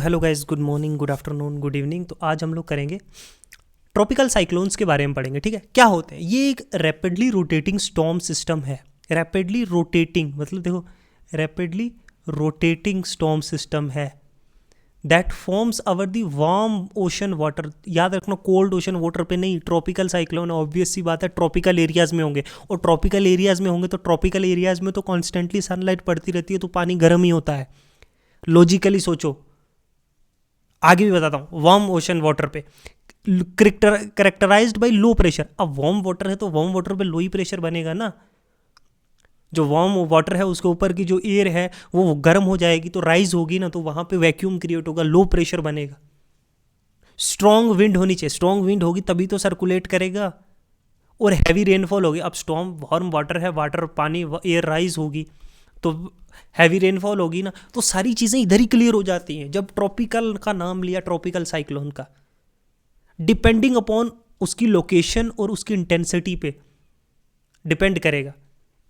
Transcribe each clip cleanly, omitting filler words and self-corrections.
Hello guys, good morning, good afternoon, good evening. तो आज हम लोग करेंगे ट्रॉपिकल साइक्लोन्स के बारे में पढ़ेंगे। ठीक है, क्या होते हैं ये? एक रैपिडली रोटेटिंग स्टॉर्म सिस्टम है। रैपिडली रोटेटिंग मतलब देखो, रैपिडली रोटेटिंग स्टॉर्म सिस्टम है that forms our the warm ocean water. याद रखना, कोल्ड ओशन वाटर पे नहीं। ट्रॉपिकल साइक्लोन ऑब्वियस सी बात है ट्रॉपिकल एरियाज में होंगे, और ट्रॉपिकल एरियाज में होंगे तो ट्रॉपिकल एरियाज में तो कॉन्स्टेंटली सनलाइट पड़ती रहती है, तो पानी गर्म ही होता है। लॉजिकली सोचो, आगे भी बताता हूँ। वार्म ओशन वाटर पे करेक्टराइज्ड बाय लो प्रेशर। अब वार्म वाटर है तो वार्म वाटर पे लो ही प्रेशर बनेगा ना। जो वार्म वाटर है उसके ऊपर की जो एयर है वो गर्म हो जाएगी, तो राइज होगी ना, तो वहां पे वैक्यूम क्रिएट होगा, लो प्रेशर बनेगा। स्ट्रॉन्ग विंड होनी चाहिए, स्ट्रॉन्ग विंड होगी तभी तो सर्कुलेट करेगा। और हैवी रेनफॉल होगी। अब स्टॉर्म वार्म वाटर है, वाटर पानी एयर राइज होगी तो हैवी रेनफॉल होगी ना, तो सारी चीज़ें इधर ही क्लियर हो जाती हैं जब ट्रॉपिकल का नाम लिया, ट्रॉपिकल साइक्लोन का। डिपेंडिंग अपॉन उसकी लोकेशन और उसकी इंटेंसिटी पे डिपेंड करेगा।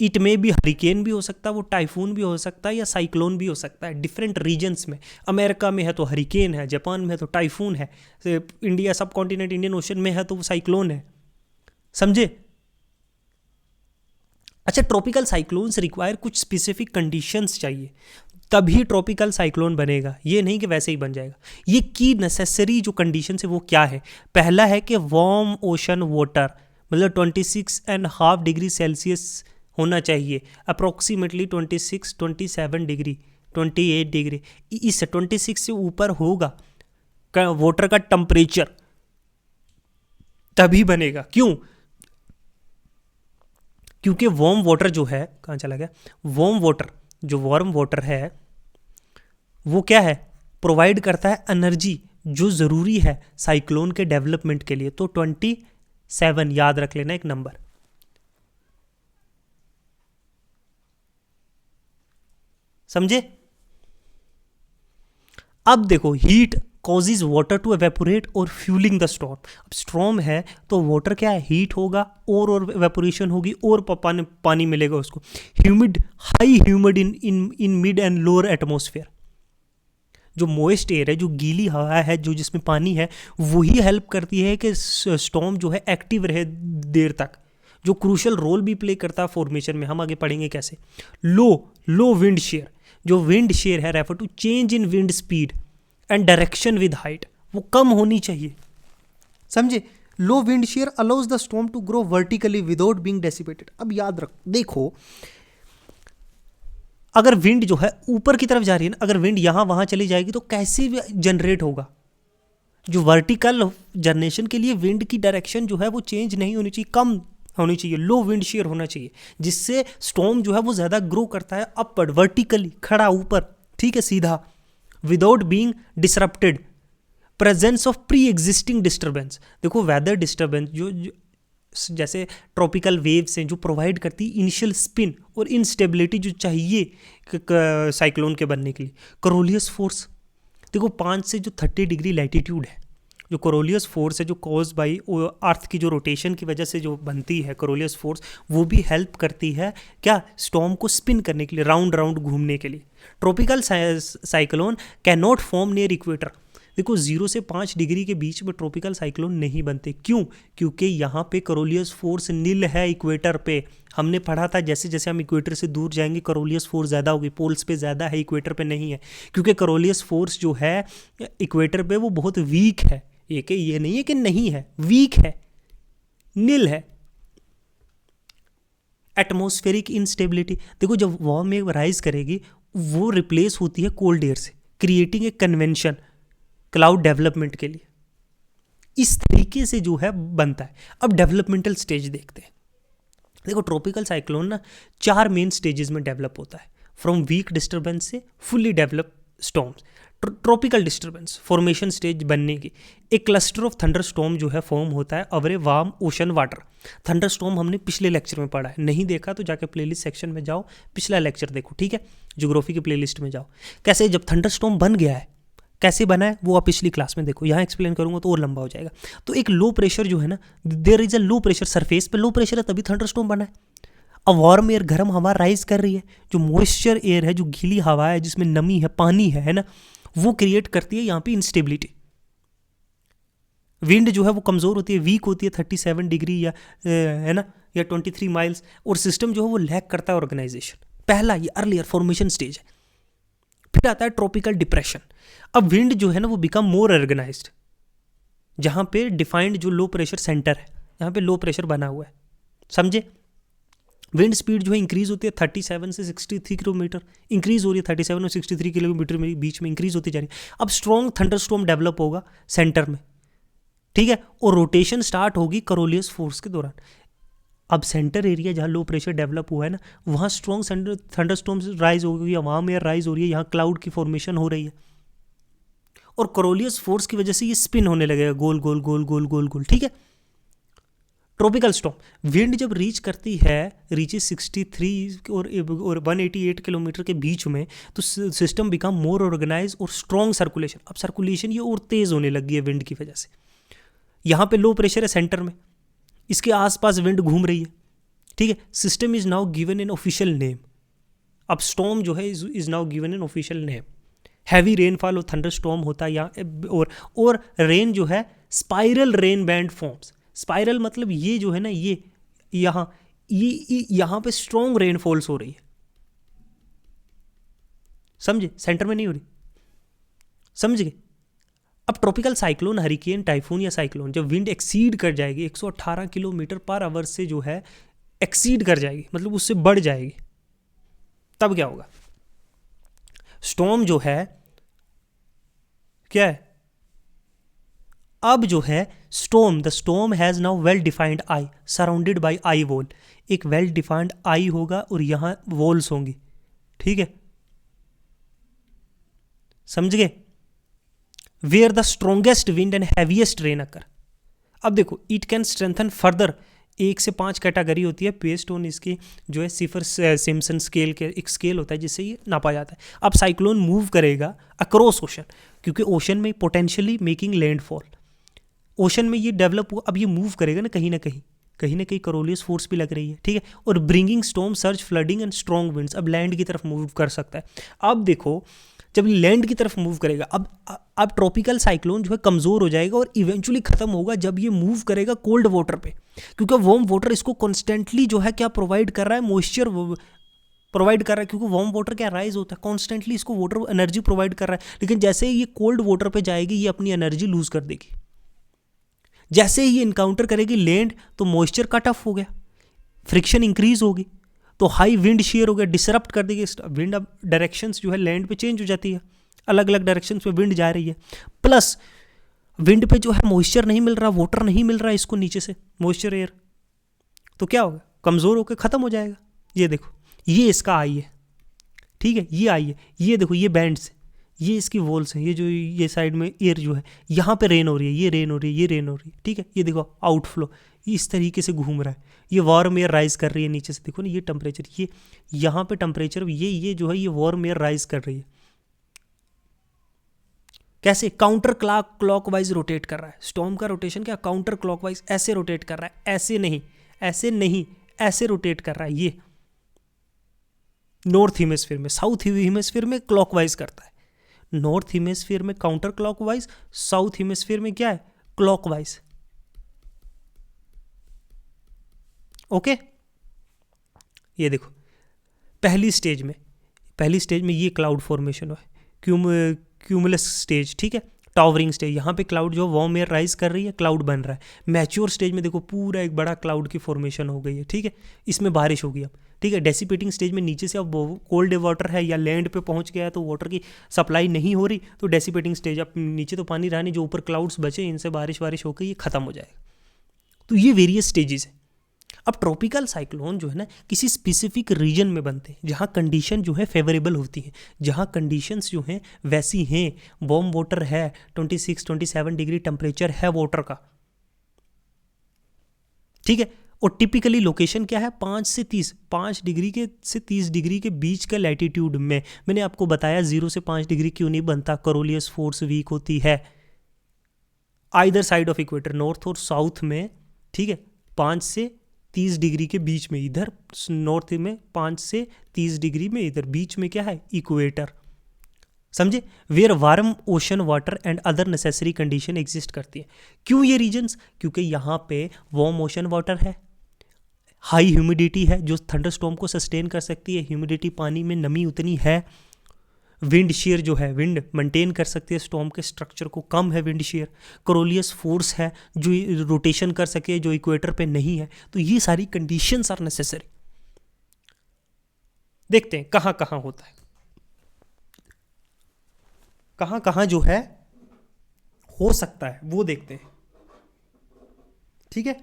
इट में भी हरिकेन भी हो सकता है, वो टाइफून भी हो सकता है, या साइक्लोन भी हो सकता है डिफरेंट रीजन्स में। अमेरिका में है तो हरिकेन है, जापान में है तो टाइफून है, इंडिया सब कॉन्टिनेंट इंडियन ओशन में है तो वो साइक्लोन है। समझे? अच्छा, ट्रॉपिकल साइक्लोन्स रिक्वायर कुछ स्पेसिफिक कंडीशंस चाहिए, तभी ट्रॉपिकल साइक्लोन बनेगा। ये नहीं कि वैसे ही बन जाएगा। ये की नेसेसरी जो कंडीशन है वो क्या है? पहला है कि वार्म ओशन वाटर, मतलब 26.5 डिग्री सेल्सियस होना चाहिए, अप्रोक्सीमेटली 26-27 डिग्री, 28 डिग्री। इस 26 से ऊपर होगा वाटर का टेम्परेचर तभी बनेगा। क्यों? क्योंकि वार्म वाटर जो है, कहाँ चला गया? वार्म वाटर है वो क्या है? प्रोवाइड करता है एनर्जी जो ज़रूरी है साइक्लोन के डेवलपमेंट के लिए। तो 27 याद रख लेना, एक नंबर। समझे? अब देखो, heat causes water to evaporate और फ्यूलिंग द स्टॉर्म। अब स्टॉर्म है तो वाटर क्या है? हीट होगा और एवेपोरेशन होगी और पानी मिलेगा उसको। Humid, high humid in mid and lower atmosphere. जो मोइस्ट एयर है, जो गीली हवा है, जो जिसमें पानी है, वही हेल्प करती है कि स्टॉर्म जो है एक्टिव रहे देर तक, जो क्रूशल रोल भी प्ले करता है फॉर्मेशन में। हम आगे पढ़ेंगे कैसे। लो विंड शेयर, जो विंड शेयर है refer to change in wind speed and direction with height, वो कम होनी चाहिए। समझे? Low wind shear allows the storm to grow vertically without being dissipated. अब याद रख, देखो, अगर विंड जो है ऊपर की तरफ जा रही है ना, अगर विंड यहाँ वहाँ चली जाएगी तो कैसे जनरेट होगा? जो वर्टिकल जनरेशन के लिए विंड की डायरेक्शन जो है वो चेंज नहीं होनी चाहिए, कम होनी चाहिए, लो विंड शेयर होना चाहिए, जिससे स्टॉर्म जो है वो ज़्यादा ग्रो करता है अपवर्ड, वर्टिकली, खड़ा ऊपर, ठीक है, सीधा, without being disrupted. Presence of pre existing disturbance. देखो, वेदर डिस्टर्बेंस जो जैसे ट्रॉपिकल वेव्स हैं जो प्रोवाइड करती है इनिशियल स्पिन और इनस्टेबिलिटी जो चाहिए साइक्लोन के बनने के लिए। कोरोलियस फोर्स, देखो 5 से जो 30 डिग्री लैटिट्यूड है, जो कोरोलियस फोर्स है जो कॉज बाई अर्थ की जो रोटेशन की वजह से जो बनती है कोरोलियस फोर्स, वो भी हेल्प करती है क्या? स्टॉर्म को स्पिन करने के लिए, राउंड राउंड घूमने के लिए। Tropical cyclone can not form near equator. देखो, 0 से 5 डिग्री के बीच में ट्रॉपिकल साइक्लोन नहीं बनते। क्यों? क्योंकि यहाँ पे कोरोलियस फोर्स नील है इक्वेटर पे। हमने पढ़ा था जैसे जैसे हम इक्वेटर से दूर जाएंगे कोरोलियस फोर्स ज़्यादा होगी, पोल्स पे ज़्यादा है, इक्वेटर पे नहीं है। क्योंकि कोरोलियस फोर्स जो है इक्वेटर पे वो बहुत वीक है। ये नहीं है कि नहीं है, वीक है, नील है। एटमोस्फेरिक इंस्टेबिलिटी, देखो जब वार्म एयर राइज करेगी वो रिप्लेस होती है कोल्ड एयर से, creating a convention cloud development के लिए। इस तरीके से जो है बनता है। अब डेवलपमेंटल स्टेज देखते हैं। देखो, ट्रॉपिकल साइक्लोन ना 4 मेन स्टेजेस में डेवलप होता है, फ्रॉम वीक डिस्टर्बेंस से fully develop storms. Tropical disturbance formation stage बनने की, एक क्लस्टर ऑफ थंडर स्टॉर्म जो है फॉर्म होता है over a warm ocean water. Thunderstorm हमने पिछले लेक्चर में पढ़ा है, नहीं देखा तो जाके प्लेलिस्ट सेक्शन में जाओ, पिछला लेक्चर देखो, ठीक है, ज्योग्राफी की प्लेलिस्ट में जाओ। कैसे जब थंडर स्टॉर्म बन गया है, कैसे बना है वो आप पिछली क्लास में देखो, यहाँ एक्सप्लेन करूंगा तो और लंबा हो जाएगा। तो एक लो प्रेशर जो है ना, there is a low pressure, surface पे लो प्रेशर है तभी थंडरस्टॉर्म बना है। अब वार्म एयर, गर्म हवा राइज कर रही है, जो मॉइस्चर एयर है, जो गीली हवा है जिसमें नमी है, पानी है ना, वो क्रिएट करती है यहाँ पे इंस्टेबिलिटी। विंड जो है वो कमज़ोर होती है, वीक होती है 37 डिग्री या है ना, या 23 माइल्स, और सिस्टम जो है वो लैक करता है ऑर्गेनाइजेशन। पहला ये अर्लियर फॉर्मेशन स्टेज है। फिर आता है ट्रॉपिकल डिप्रेशन। अब विंड जो है ना वो बिकम मोर ऑर्गेनाइज्ड, जहाँ पे डिफाइंड जो लो प्रेशर सेंटर है, यहाँ पे लो प्रेशर बना हुआ है, समझे। विंड स्पीड जो है इंक्रीज होती है 37 से 63 किलोमीटर, इंक्रीज हो रही है 37 और 63 किलोमीटर में बीच में इंक्रीज होती जा रही है। अब स्ट्रॉन्ग थंडरस्टॉर्म डेवलप होगा सेंटर में, ठीक है, और रोटेशन स्टार्ट होगी कोरोलियस फोर्स के दौरान। अब सेंटर एरिया जहाँ लो प्रेशर डेवलप हुआ है ना, वहाँ स्ट्रॉन्ग थंडरस्टॉर्म्स राइज हो गई, या वहाँ में राइज हो रही है, यहाँ क्लाउड की फॉर्मेशन हो रही है, और कोरोलियस फोर्स की वजह से ये स्पिन होने लगेगा गोल गोल गोल गोल गोल गोल, ठीक है। ट्रॉपिकल स्टॉर्म, विंड जब रीच करती है, रीचेस 63 और 188 किलोमीटर के बीच में, तो सिस्टम बिकम मोर ऑर्गेनाइज और स्ट्रॉन्ग सर्कुलेशन। अब सर्कुलेशन ये और तेज होने लगी है विंड की वजह से। यहाँ पे लो प्रेशर है सेंटर में, इसके आसपास विंड घूम रही है, ठीक है। System is now given an official name. अब स्टॉर्म जो है is now given an official name. Heavy rainfall और थंडर स्टॉर्म होता है यहाँ, और रेन जो है spiral rain band forms. Spiral मतलब ये जो है ना, ये यहाँ पे स्ट्रॉन्ग रेनफॉल्स हो रही है, समझे, सेंटर में नहीं हो रही, समझ गए। अब ट्रॉपिकल साइक्लोन, हरिकेन, टाइफून या साइक्लोन, जब विंड एक्सीड कर जाएगी 118 किलोमीटर पर आवर से, जो है एक्सीड कर जाएगी, मतलब उससे बढ़ जाएगी, तब क्या होगा। स्टॉर्म जो है क्या है, अब जो है the storm has now well defined eye surrounded by eye wall. एक वेल डिफाइंड आई होगा और यहां वॉल्स होंगी, ठीक है, समझ गए। Where the strongest wind and heaviest rain occur. अब देखो, इट कैन स्ट्रेंथन फर्दर। 1 से 5 कैटेगरी होती है बेस्ड ऑन इसकी जो है सिफर सिम्पसन स्केल के, एक स्केल होता है जिससे ये नापा जाता है। अब साइक्लोन मूव करेगा अक्रॉस ओशन, क्योंकि ओशन में पोटेंशियली मेकिंग लैंडफॉल, ओशन में ये डेवलप हुआ। अब ये मूव करेगा ना कहीं ना कहीं कोरोलियस फोर्स भी लग रही है, ठीक है, और bringing storm surge flooding and strong winds. अब लैंड की तरफ मूव कर सकता है। अब देखो, जब लैंड की तरफ मूव करेगा, अब ट्रॉपिकल साइक्लोन जो है कमज़ोर हो जाएगा और इवेंचुअली ख़त्म होगा जब ये मूव करेगा कोल्ड वाटर पे, क्योंकि वार्म वाटर इसको कॉन्स्टेंटली जो है क्या प्रोवाइड कर रहा है, मॉइस्चर प्रोवाइड कर रहा है, क्योंकि वार्म वाटर क्या राइज होता है, कॉन्स्टेंटली इसको वाटर एनर्जी प्रोवाइड कर रहा है। लेकिन जैसे ही ये कोल्ड वाटर पे जाएगी, ये अपनी एनर्जी लूज कर देगी। जैसे ही ये इनकाउंटर करेगी लैंड, तो मॉइस्चर कट ऑफ हो गया, फ्रिक्शन इंक्रीज होगी, तो हाई विंड शेयर हो गया, डिसरप्ट कर देगी विंड। अब डायरेक्शंस जो है लैंड पे चेंज हो जाती है, अलग अलग डायरेक्शंस में विंड जा रही है। प्लस विंड पे जो है मॉइस्चर नहीं मिल रहा, वाटर नहीं मिल रहा इसको नीचे से, मॉइस्चर एयर, तो क्या होगा, कमज़ोर होकर ख़त्म हो जाएगा। ये देखो, ये इसका आई है, ठीक है, ये आई है, ये देखो, ये बैंड्स, ये इसकी वॉल्स हैं, ये जो ये साइड में एयर जो है, यहाँ पे रेन हो रही है, ये रेन हो रही है, ये रेन हो रही है, ठीक है। ये देखो आउटफ्लो इस तरीके से घूम रहा है, ये वार्म एयर राइज कर रही है नीचे से, देखो ना ये टेम्परेचर, ये यहाँ पे टेम्परेचर, ये जो है ये वार्म एयर राइज कर रही है। कैसे, काउंटर क्लॉकवाइज रोटेट कर रहा है। स्टॉर्म का रोटेशन क्या, काउंटर क्लॉकवाइज, ऐसे रोटेट कर रहा है, ऐसे नहीं, ऐसे नहीं, ऐसे रोटेट कर रहा है। ये नॉर्थ हेमिस्फीयर में, साउथ हेमिस्फीयर में क्लॉकवाइज करता है, नॉर्थ हेमिस्फीयर में काउंटर क्लॉकवाइज, साउथ हेमिस्फीयर में क्या है, क्लॉकवाइज। ओके, ये देखो पहली स्टेज में ये क्लाउड फॉर्मेशन है, क्यूमुलस स्टेज, ठीक है, टावरिंग स्टेज, यहाँ पे क्लाउड जो वार्म एयर राइज कर रही है, क्लाउड बन रहा है। मैच्योर स्टेज में देखो पूरा एक बड़ा क्लाउड की फॉर्मेशन हो गई है, ठीक है, इसमें बारिश होगी अब, ठीक है। डेसिपेटिंग स्टेज में नीचे से अब कोल्ड वाटर है या लैंड पे पहुंच गया है, तो वाटर की सप्लाई नहीं हो रही, तो डेसिपेटिंग स्टेज, अब नीचे तो पानी रहा नहीं, जो ऊपर क्लाउड्स बचे इनसे बारिश होकर ये खत्म हो जाएगा। तो ये वेरियस स्टेजेस है। अब ट्रॉपिकल साइक्लोन जो है ना किसी स्पेसिफिक रीजन में बनते हैं, जहाँ कंडीशन जो है फेवरेबल होती है, जहाँ कंडीशंस जो हैं वैसी हैं, वार्म वाटर है, 26-27 डिग्री टेम्परेचर है वाटर का, ठीक है। और टिपिकली लोकेशन क्या है, 5 डिग्री से 30 डिग्री के बीच का लैटिट्यूड में। मैंने आपको बताया 0 से 5 डिग्री क्यों नहीं बनता, कोरोलियस फोर्स वीक होती है either side of equator, north और साउथ में, ठीक है, 5 से 30 डिग्री के बीच में, इधर नॉर्थ में 5 से 30 डिग्री में, इधर बीच में क्या है, इक्वेटर, समझे, where warm ocean water and other necessary condition exist करती है। क्यों ये रीजन्स? क्योंकि यहाँ पे वार्म ओशन वाटर है, हाई ह्यूमिडिटी है जो थंडरस्टॉर्म को सस्टेन कर सकती है, ह्यूमिडिटी पानी में नमी उतनी है, विंड शेयर जो है, विंड मेंटेन कर सकती है स्टॉर्म के स्ट्रक्चर को, कम है विंड शेयर, कोरोलियस फोर्स है जो रोटेशन कर सके जो इक्वेटर पे नहीं है। तो ये सारी कंडीशंस आर नेसेसरी। देखते हैं कहाँ कहाँ होता है, कहाँ कहाँ जो है हो सकता है वो देखते हैं। ठीक है,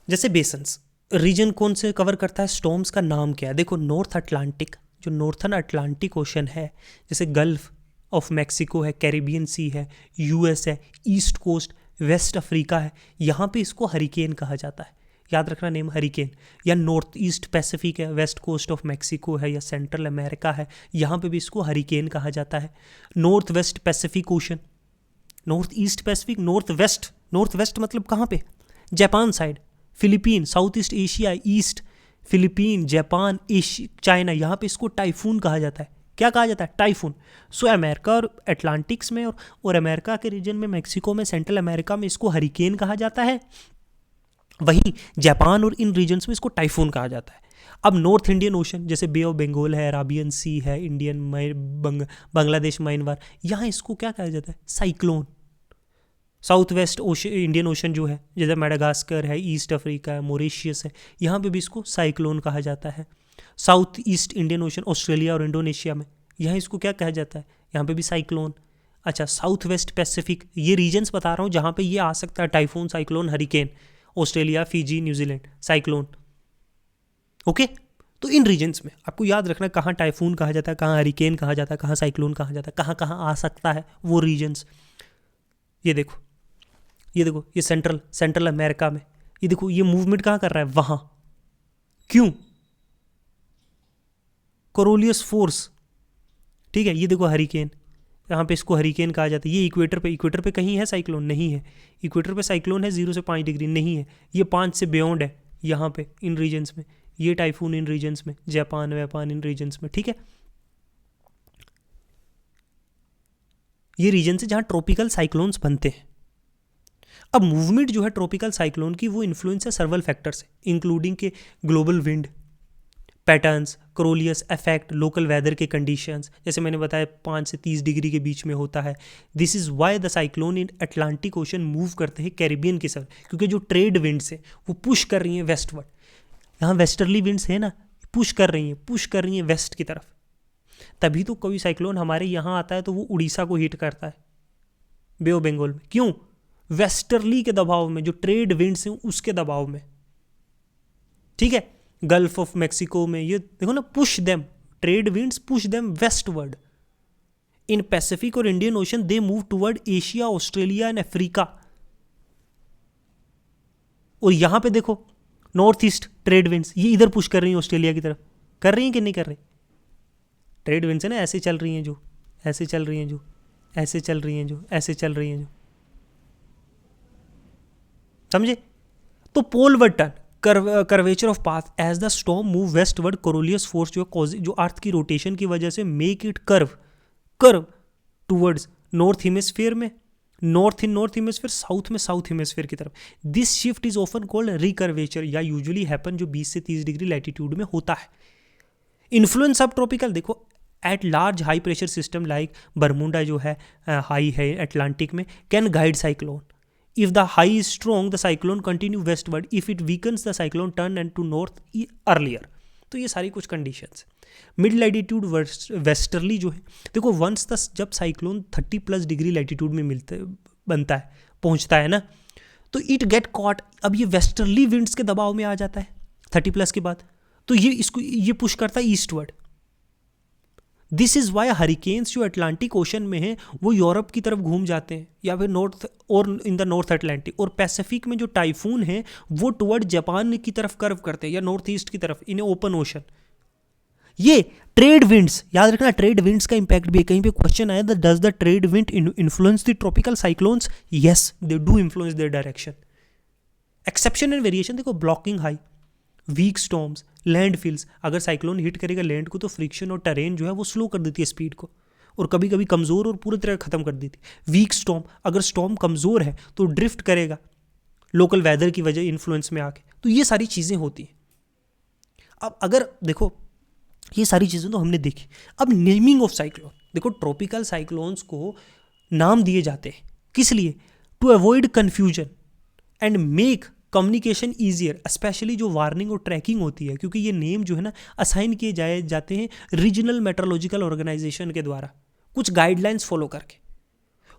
जैसे बेसन्स रीजन कौन से कवर करता है, स्टॉर्म्स का नाम क्या है? देखो नॉर्थ अटलांटिक, जो नॉर्थन अटलांटिक ओशन है, जैसे गल्फ ऑफ मैक्सिको है, कैरिबियन सी है, यूएस है, ईस्ट कोस्ट, वेस्ट अफ्रीका है, यहाँ पे इसको हरिकेन कहा जाता है। याद रखना नेम हरिकेन। या नॉर्थ ईस्ट पैसिफिक है, वेस्ट कोस्ट ऑफ मैक्सिको है, या सेंट्रल अमेरिका है, यहाँ पे भी इसको हरिकेन कहा जाता है। North west Pacific ocean, north east Pacific, north west मतलब कहाँ पे? Japan side, Philippine, south east Asia, east Philippine, Japan, China, यहाँ पे इसको टाइफून कहा जाता है। क्या कहा जाता है? टाइफून। सो अमेरिका और अटलांटिक्स में और अमेरिका के रीजन में, मैक्सिको में, सेंट्रल अमेरिका में इसको हरिकेन कहा जाता है। वहीं जापान और इन रीजन्स में इसको टाइफून कहा जाता है। अब नॉर्थ इंडियन ओशन, जैसे बे ऑफ बंगाल है, अराबियन सी है, इंडियन बांग्लादेश म्यांमार, यहाँ इसको क्या कहा जाता है? Cyclone. South west ocean, Indian ocean जो है, जैसे मेडागास्कर है, ईस्ट अफ्रीका है, मॉरिशियस है, यहाँ पे भी इसको साइक्लोन कहा जाता है। South east Indian ocean, Australia और इंडोनेशिया में, यहाँ इसको क्या कहा जाता है? यहाँ पे भी साइक्लोन। अच्छा, साउथ वेस्ट पैसिफिक, ये रीजन्स बता रहा हूँ जहाँ पे ये आ सकता है, typhoon, cyclone, hurricane. Australia, Fiji, New Zealand, cyclone. Okay, तो इन रीजन्स में आपको याद रखना कहाँ टाइफून कहा जाता है, कहाँ हरिकेन कहा जाता है, कहाँ साइक्लोन कहा जाता है, कहाँ कहाँ आ सकता है वो रीजन्स। ये देखो, ये सेंट्रल अमेरिका में, ये देखो ये मूवमेंट कहाँ कर रहा है? वहाँ। क्यों? Coriolis force. ठीक है, ये देखो हरिकेन, यहाँ पे इसको हरिकेन कहा जाता है। ये इक्वेटर पे कहीं है साइक्लोन? नहीं है। इक्वेटर पे साइक्लोन है 0 से 5 डिग्री? नहीं है। ये 5 से बियॉन्ड है यहाँ पे इन रीजन्स में। ये टाइफून इन रीजन्स में, जापान इन रीजन्स में। ठीक है, ये रीजन है जहाँ ट्रॉपिकल साइक्लोन्स बनते हैं। अब मूवमेंट जो है ट्रॉपिकल साइक्लोन की, वो इन्फ्लुएंस है सर्वल फैक्टर से, इंक्लूडिंग के global wind patterns, Coriolis effect, local weather के कंडीशंस, जैसे मैंने बताया 5 से 30 डिग्री के बीच में होता है। This is why the cyclone in Atlantic ocean move करते हैं कैरिबियन की तरफ, क्योंकि जो ट्रेड विंड्स है वो पुश कर रही हैं वेस्टवर्ड। यहाँ वेस्टर्ली विंड्स है ना, पुश कर रही हैं वेस्ट की तरफ। तभी तो कोई साइक्लोन हमारे यहाँ आता है तो वो उड़ीसा को हिट करता है, बे ऑफ बंगाल में। क्यों? वेस्टर्ली के दबाव में, जो ट्रेड विंड्स हैं उसके दबाव में। ठीक है, गल्फ ऑफ मैक्सिको में ये देखो ना, push them, trade winds push them westward. In Pacific और Indian Ocean they move toward Asia, Australia and Africa. और यहां पे देखो नॉर्थ ईस्ट ट्रेड विंड्स ये इधर पुश कर रही हैं ऑस्ट्रेलिया की तरफ। कर रही हैं कि नहीं कर रही? ट्रेड विंड्स है ना, ऐसे चल रही हैं जो, ऐसे चल रही हैं जो, ऐसे चल रही हैं जो, ऐसे चल रही हैं जो, समझे? तो poleward turn, curvature of path as the storm move westward, Coriolis force जो अर्थ की रोटेशन की वजह से make it curve towards north hemisphere में, नॉर्थ हेमिस्फीयर, साउथ में साउथ हेमिस्फीयर की तरफ। This shift is often called recurvature, या यूजुअली हैपन जो 20 से 30 डिग्री लैटिट्यूड में होता है। इन्फ्लुएंस सब ट्रॉपिकल, देखो at large high pressure system like Bermuda जो है हाई है अटलांटिक में, can guide cyclone. If the high is strong, the cyclone continue westward. If it weakens, the cyclone turn and to north earlier. तो ये सारी कुछ conditions. Mid latitude westerly जो है, देखो वंस द जब साइक्लोन 30+ डिग्री लैटिट्यूड में बनता है, पहुंचता है ना, तो इट गेट कॉट। अब ये वेस्टर्ली विंड्स के दबाव में आ जाता है 30+ के बाद, तो ये पुश करता है eastward. This is why hurricanes जो अटलांटिक ओशन में हैं वो यूरोप की तरफ घूम जाते हैं, या फिर नॉर्थ और इन द नॉर्थ अटलांटिक। और पैसिफिक में जो टाइफून है वो टुवर्ड जापान की तरफ कर्व करते हैं, या नॉर्थ ईस्ट की तरफ इन ओपन ओशन। ये ट्रेड विंड्स, याद रखना ट्रेड विंड्स का इंपैक्ट भी है। कहीं पे क्वेश्चन आया, does the trade wind influence the tropical cyclones? Yes, they do influence their direction. Exception and variation देखो, blocking high, weak storms, land fills. अगर साइक्लोन हिट करेगा लैंड को तो फ्रिक्शन और टेरेन जो है वो स्लो कर देती है स्पीड को, और कभी कभी कमज़ोर और पूरी तरह ख़त्म कर देती है। वीक स्टॉर्म, अगर स्टॉर्म कमज़ोर है तो ड्रिफ्ट करेगा लोकल वेदर की वजह इन्फ्लुएंस में आके। तो ये सारी चीज़ें होती हैं। अब अगर देखो ये सारी चीज़ें तो हमने देखी। अब नेमिंग ऑफ साइक्लोन, देखो ट्रॉपिकल साइक्लोन्स को नाम दिए जाते हैं किस लिए? To avoid confusion and make communication easier, especially जो वार्निंग और ट्रैकिंग होती है, क्योंकि ये नेम जो है ना असाइन किए जाते हैं रीजनल मेट्रोलॉजिकल ऑर्गेनाइजेशन के द्वारा कुछ गाइडलाइंस फॉलो करके।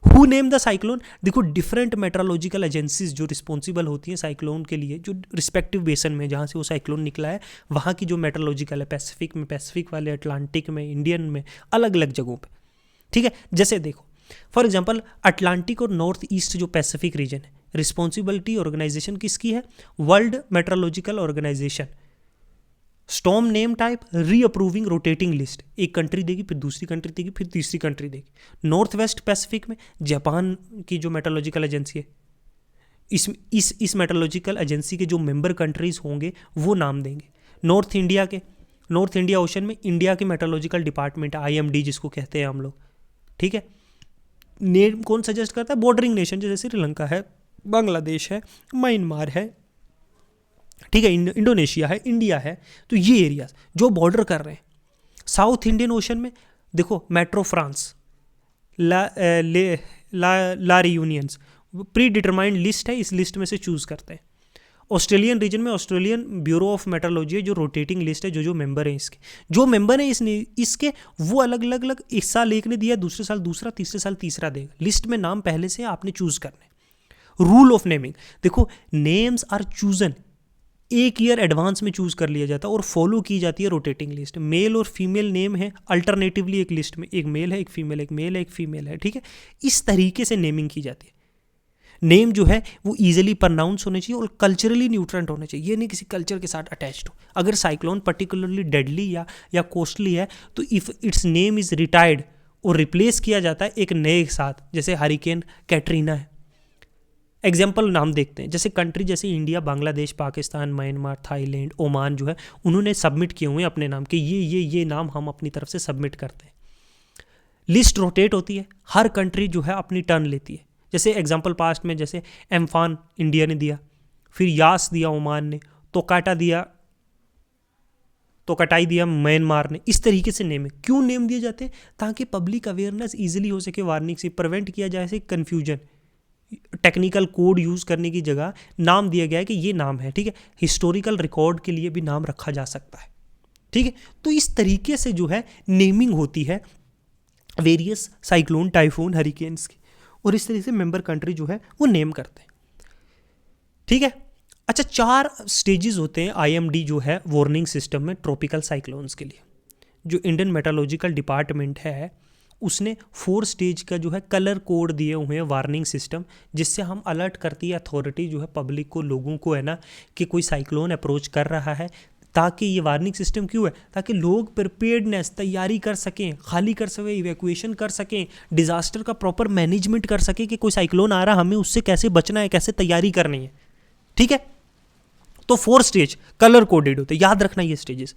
हु नेम द साइक्लोन, देखो डिफरेंट मेट्रोलॉजिकल एजेंसीज जो रिस्पॉन्सिबल होती हैं साइक्लोन के लिए, जो रिस्पेक्टिव बेसन में जहाँ से वो साइक्लोन निकला है वहाँ की जो मेट्रोलॉजिकल है, पैसिफिक में पैसिफिक वाले, अटलांटिक में, इंडियन में, अलग अलग जगहों पे, ठीक है। जैसे देखो फॉर एग्जांपल अटलांटिक और नॉर्थ ईस्ट जो पैसिफिक रीजन है, रिस्पॉन्सिबिलिटी ऑर्गेनाइजेशन किसकी है? World meteorological organisation. Storm name type reapproving rotating list, एक कंट्री देगी फिर दूसरी कंट्री देगी फिर तीसरी कंट्री देगी। नॉर्थ वेस्ट पैसिफिक में जापान की जो मेट्रोलॉजिकल एजेंसी है, इस मेट्रोलॉजिकल एजेंसी के जो मेंबर कंट्रीज होंगे वो नाम देंगे। नॉर्थ इंडिया ओशन में इंडिया के मेट्रोलॉजिकल डिपार्टमेंट IMD जिसको कहते हैं हम लोग, ठीक है। नेम कौन सजेस्ट करता है? बॉर्डरिंग नेशन जैसे श्रीलंका है, बांग्लादेश है, म्यांमार है, ठीक है, इंडोनेशिया है, इंडिया है। तो ये एरियाज जो बॉर्डर कर रहे हैं। साउथ इंडियन ओशन में देखो मेट्रो फ्रांस, ला रियूनियंस, प्री डिटरमाइंड लिस्ट है, इस लिस्ट में से चूज करते हैं। ऑस्ट्रेलियन रीजन में ऑस्ट्रेलियन ब्यूरो ऑफ मेट्रोलॉजी है, जो रोटेटिंग लिस्ट है, जो मेंबर हैं इसके, जो मेंबर हैं इसके वो अलग अलग इस साल एक ने दिया, दूसरे साल दूसरा, तीसरे साल तीसरा देगा। लिस्ट में नाम पहले से आपने चूज करने। रूल ऑफ नेमिंग, देखो नेम्स आर चूजन, एक ईयर एडवांस में चूज कर लिया जाता है और फॉलो की जाती है रोटेटिंग लिस्ट। मेल और फीमेल नेम है अल्टरनेटिवली, एक लिस्ट में एक मेल है एक फीमेल, एक मेल है एक फीमेल है, ठीक है। इस तरीके से नेमिंग की जाती है। नेम जो है वो ईजिली प्रनाउंस होने चाहिए और कल्चरली न्यूट्रेंट होने चाहिए, ये नहीं किसी कल्चर के साथ अटैच्ड हो। अगर साइक्लोन पर्टिकुलरली डेडली या कॉस्टली है तो if it's name is retired और रिप्लेस किया जाता है एक नए के साथ, जैसे हरिकेन कैटरीना है। एग्जाम्पल नाम देखते हैं, जैसे कंट्री जैसे India, Bangladesh, Pakistan, Myanmar, Thailand, Oman जो है उन्होंने सबमिट किए हुए हैं अपने नाम के, ये नाम हम अपनी तरफ से सबमिट करते हैं। लिस्ट रोटेट होती है, हर कंट्री जो है अपनी टर्न लेती है। जैसे एग्जाम्पल पास्ट में जैसे एम्फान इंडिया ने दिया, फिर यास दिया ओमान ने, तोकाटाई दिया म्यांमार ने। इस तरीके से नेम है। क्यों नेम दिए जाते हैं? ताकि पब्लिक अवेयरनेस ईजिली हो सके, वार्निंग से प्रिवेंट किया जाए से कन्फ्यूजन। टेक्निकल कोड यूज़ करने की जगह नाम दिया गया है कि ये नाम है, ठीक है। हिस्टोरिकल रिकॉर्ड के लिए भी नाम रखा जा सकता है, ठीक है। तो इस तरीके से जो है नेमिंग होती है वेरियस साइक्लोन, टाइफून, हरिकेन्स की, और इस तरीके से मेंबर कंट्री जो है वो नेम करते हैं, ठीक है। अच्छा, 4 स्टेजेस होते हैं IMD जो है वार्निंग सिस्टम में ट्रॉपिकल साइक्लोन्स के लिए। जो इंडियन मेट्रोलॉजिकल डिपार्टमेंट है उसने 4 स्टेज का जो है कलर कोड दिए हुए हैं वार्निंग सिस्टम, जिससे हम अलर्ट करती है अथॉरिटी जो है पब्लिक को, लोगों को है ना, कि कोई साइक्लोन अप्रोच कर रहा है। ताकि ये वार्निंग सिस्टम क्यों है? ताकि लोग प्रिपेयर्डनेस, तैयारी कर सकें, खाली कर सकें, इवैक्यूएशन कर सकें, डिजास्टर का प्रॉपर मैनेजमेंट कर सकें कि कोई साइक्लोन आ रहा है, हमें उससे कैसे बचना है, कैसे तैयारी करनी है, ठीक है। तो 4 स्टेज कलर कोडेड होते हैं, याद रखना ये स्टेजेस।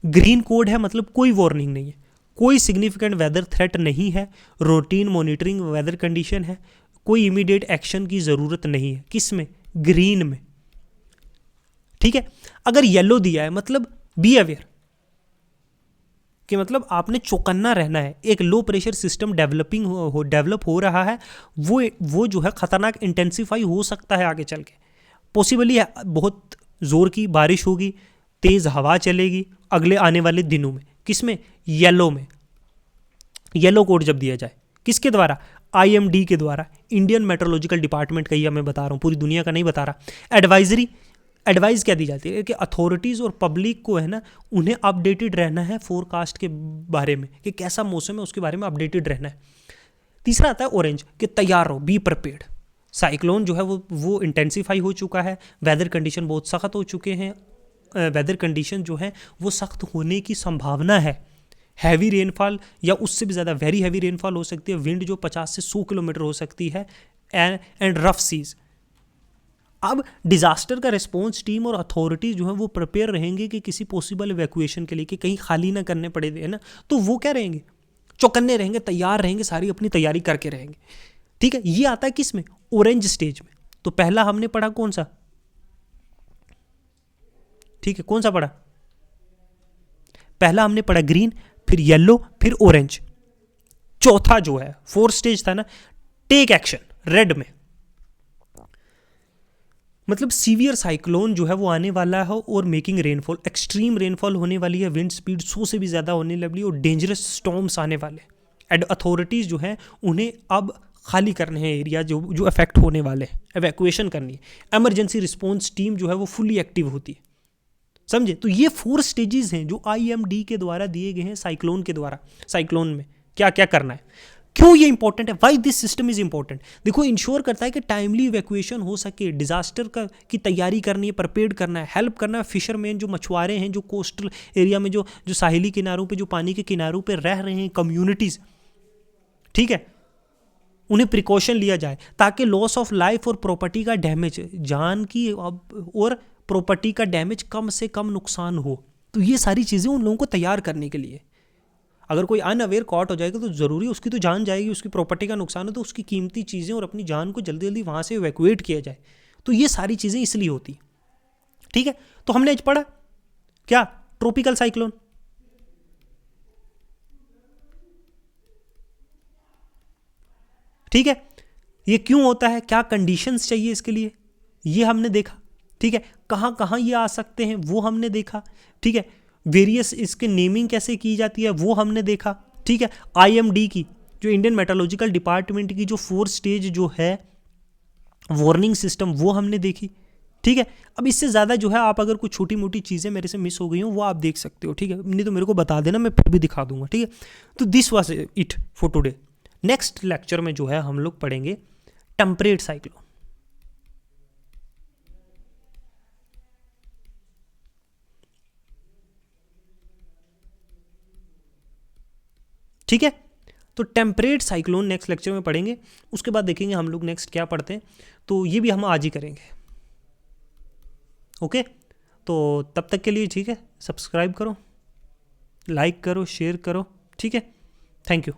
ग्रीन कोड है मतलब कोई वार्निंग नहीं है, कोई सिग्निफिकेंट वेदर थ्रेट नहीं है, रूटीन मॉनिटरिंग वेदर कंडीशन है, कोई इमीडिएट एक्शन की ज़रूरत नहीं है। किस में? ग्रीन में, ठीक है। अगर येलो दिया है मतलब बी अवेयर, कि मतलब आपने चौकन्ना रहना है। एक लो प्रेशर सिस्टम डेवलप हो रहा है, वो जो है खतरनाक इंटेंसिफाई हो सकता है आगे चल के। पॉसिबली है बहुत ज़ोर की बारिश होगी, तेज़ हवा चलेगी अगले आने वाले दिनों में। किस में? येलो में। येलो कोड जब दिया जाए, किसके द्वारा? IMD के द्वारा, इंडियन मेट्रोलॉजिकल डिपार्टमेंट का, ये मैं बता रहा हूँ, पूरी दुनिया का नहीं बता रहा। एडवाइस क्या दी जाती है कि अथॉरिटीज़ और पब्लिक को है ना, उन्हें अपडेटेड रहना है फोरकास्ट के बारे में, कि कैसा मौसम है उसके बारे में अपडेटेड रहना है। तीसरा आता है ऑरेंज, कि तैयार रहो, बी प्रिपेयर्ड। साइक्लोन जो है वो इंटेंसिफाई हो चुका है, वेदर कंडीशन बहुत सख्त हो चुके हैं, वेदर कंडीशन जो है वो सख्त होने की संभावना है। हैवी रेनफॉल या उससे भी ज़्यादा वेरी हैवी रेनफॉल हो सकती है, विंड जो 50 से 100 किलोमीटर हो सकती है, एंड रफ सीज। अब डिजास्टर का रिस्पॉन्स टीम और अथॉरिटी जो है वो प्रिपेयर रहेंगे कि किसी पॉसिबल इवैक्यूएशन के लिए, कि कहीं खाली ना करने पड़े, है ना। तो वो क्या रहेंगे? चौकन्ने रहेंगे, तैयार रहेंगे, सारी अपनी तैयारी करके रहेंगे। ठीक है, ये आता है किस में? ऑरेंज स्टेज में। तो पहला हमने पढ़ा कौन सा? ठीक है, कौन सा पढ़ा? पहला हमने पढ़ा ग्रीन, फिर येलो, फिर ऑरेंज। चौथा जो है फोर्थ स्टेज था ना, टेक एक्शन, रेड में। मतलब सीवियर साइक्लोन जो है वो आने वाला है और मेकिंग रेनफॉल, एक्सट्रीम रेनफॉल होने वाली है, विंड स्पीड 100 से भी ज़्यादा होने लगी और डेंजरस स्टॉर्म्स आने वाले। एंड अथॉरिटीज़ जो हैं उन्हें अब खाली करने हैं एरिया जो जो अफेक्ट होने वाले हैं, एवैक्यूएशन करनी है। इमरजेंसी रिस्पॉन्स टीम जो है वो फुली एक्टिव होती है। समझे? तो ये 4 स्टेजेस हैं जो IMD के द्वारा दिए गए हैं साइक्लोन के द्वारा। साइक्लोन में क्या क्या करना है, क्यों ये इंपॉर्टेंट है, why this system is important. देखो, इंश्योर करता है कि टाइमली इवैक्यूएशन हो सके, डिजास्टर का की तैयारी करनी है, प्रिपेयर करना है, हेल्प करना है फिशरमैन, जो मछुआरे हैं, जो कोस्टल एरिया में जो जो साहिली किनारों पे, जो पानी के किनारों पे रह रहे हैं, कम्युनिटीज। ठीक है, उन्हें प्रिकॉशन लिया जाए ताकि लॉस ऑफ लाइफ और प्रॉपर्टी का डैमेज, जान की और प्रॉपर्टी का डैमेज कम से कम नुकसान हो। तो ये सारी चीज़ें उन लोगों को तैयार करने के लिए। अगर कोई अनअवेयर कॉट हो जाएगा तो ज़रूरी उसकी तो जान जाएगी, उसकी प्रॉपर्टी का नुकसान है, तो उसकी कीमती चीज़ें और अपनी जान को जल्दी जल्दी वहाँ से इवैक्यूएट किया जाए। तो ये सारी चीज़ें इसलिए होती। ठीक है, तो हमने आज पढ़ा क्या? Tropical cyclone. ठीक है, ये क्यों होता है, क्या कंडीशंस चाहिए इसके लिए, ये हमने देखा। ठीक है, कहाँ कहाँ ये आ सकते हैं वो हमने देखा। ठीक है, वेरियस इसके नेमिंग कैसे की जाती है वो हमने देखा। ठीक है, IMD की जो इंडियन मेट्रोलॉजिकल डिपार्टमेंट की जो 4 स्टेज जो है वार्निंग सिस्टम वो हमने देखी। ठीक है, अब इससे ज़्यादा जो है आप अगर कुछ छोटी मोटी चीज़ें मेरे से मिस हो गई हो वो आप देख सकते हो। ठीक है, नहीं तो मेरे को बता देना, मैं फिर भी दिखा दूंगा। ठीक है, तो this was it for today. Next lecture में जो है हम लोग पढ़ेंगे टेम्परेट साइक्लोन। ठीक है, तो टेम्परेट साइक्लोन नेक्स्ट लेक्चर में पढ़ेंगे। उसके बाद देखेंगे हम लोग नेक्स्ट क्या पढ़ते हैं, तो ये भी हम आज ही करेंगे। ओके, तो तब तक के लिए ठीक है, सब्सक्राइब करो, लाइक करो, शेयर करो। ठीक है, थैंक यू।